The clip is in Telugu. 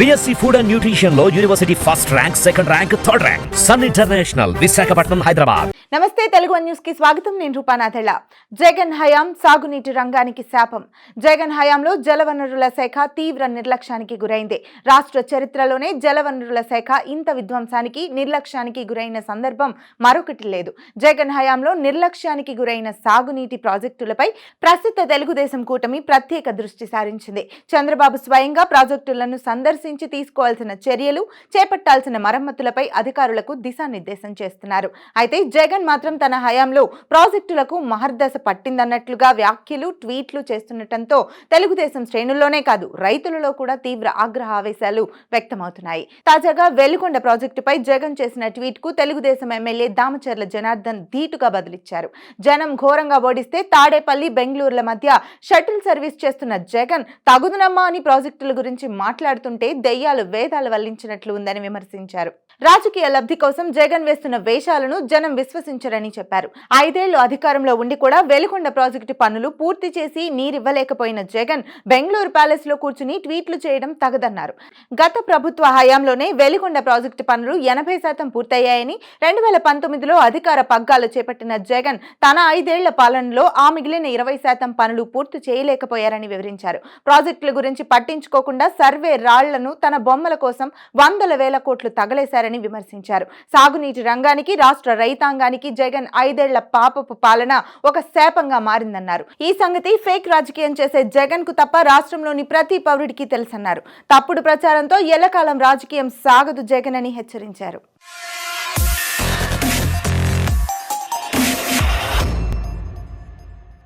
BSc Food and Nutrition లో university first rank, second rank, third rank. Sun International, Visakhapatnam, Hyderabad. Namaste, Telugu one news కి స్వాగతం. నేను రూపానాథెళ్ళ. జగన్ హయాం సాగునీటి రంగానికి శాపం. జగన్ హయాంలో జలవనరుల శాఖ తీవ్ర నిర్లక్ష్యానికి గురైంది. రాష్ట్ర చరిత్రలోనే జలవనరుల శాఖ ఇంత విధ్వంసానికి, నిర్లక్ష్యానికి గురైన సందర్భం మరొకటి లేదు. జగన్ హయాంలో నిర్లక్ష్యానికి గురైన సాగునీటి ప్రాజెక్టులపై ప్రస్తుత తెలుగుదేశం కూటమి ప్రత్యేక దృష్టి సారించింది. చంద్రబాబు స్వయంగా ప్రాజెక్టులను సందర్శించి తీసుకోవాల్సిన చర్యలు, చేపట్టాల్సిన మరమ్మతులపై అధికారులకు దిశానిర్దేశం చేస్తున్నారు. అయితే జగన్ మాత్రం తన హయాంలో ప్రాజెక్టులకు మహర్దశ పట్టిందన్నట్లుగా వ్యాఖ్యలు, ట్వీట్లు చేస్తుండటంతో తెలుగుదేశం శ్రేణుల్లోనే కాదు, రైతులలో కూడా తీవ్ర ఆగ్రహావేశాలు వ్యక్తమవుతున్నాయి. తాజాగా వెలిగొండ ప్రాజెక్టుపై జగన్ చేసిన ట్వీట్ కు తెలుగుదేశం ఎమ్మెల్యే దామచర్ల జనార్దన్ ధీటుగా బదులిచ్చారు. జనం ఘోరంగా ఓడిస్తే తాడేపల్లి, బెంగళూరుల మధ్య షటిల్ సర్వీస్ చేస్తున్న జగన్ తగుదునమ్మా అని ప్రాజెక్టుల గురించి మాట్లాడుతుంటే దెయ్యాలు వేదాలు వల్లించినట్లు ఉందని విమర్శించారు. రాజకీయ లబ్ధి కోసం జగన్ వేస్తున్న వేషాలను జనం విశ్వసించరని చెప్పారు. 5 ఏళ్లు అధికారంలో ఉండి కూడా వెలిగొండ ప్రాజెక్టు పనులు పూర్తి చేసి నీరివ్వలేకపోయిన జగన్ బెంగళూరు ప్యాలెస్ లో కూర్చుని ట్వీట్లు చేయడం తగదన్నారు. గత ప్రభుత్వ హయాంలోనే వెలిగొండ ప్రాజెక్టు పనులు 80% పూర్తయ్యాయని, 2019లో అధికార పగ్గాలు చేపట్టిన జగన్ తన 5 ఏళ్ల పాలనలో ఆ మిగిలిన 20% పనులు పూర్తి చేయలేకపోయారని వివరించారు. ప్రాజెక్టుల గురించి పట్టించుకోకుండా సర్వే రాళ్లను తన బొమ్మల కోసం వందల వేల కోట్లు తగలేశారని విమర్శించారు. సాగునీటి రంగానికి, రాష్ట్ర రైతాంగానికి జగన్ 5 ఏళ్ల పాపపు పాలన ఒక శాపంగా మారిందన్నారు. ఈ సంగతి ఫేక్ రాజకీయం చేసే జగన్ కు తప్ప రాష్ట్రంలోని ప్రతి పౌరుడికి తెలుసన్నారు. తప్పుడు ప్రచారంతో ఎల్లకాలం రాజకీయం సాగదు జగన్ అని హెచ్చరించారు.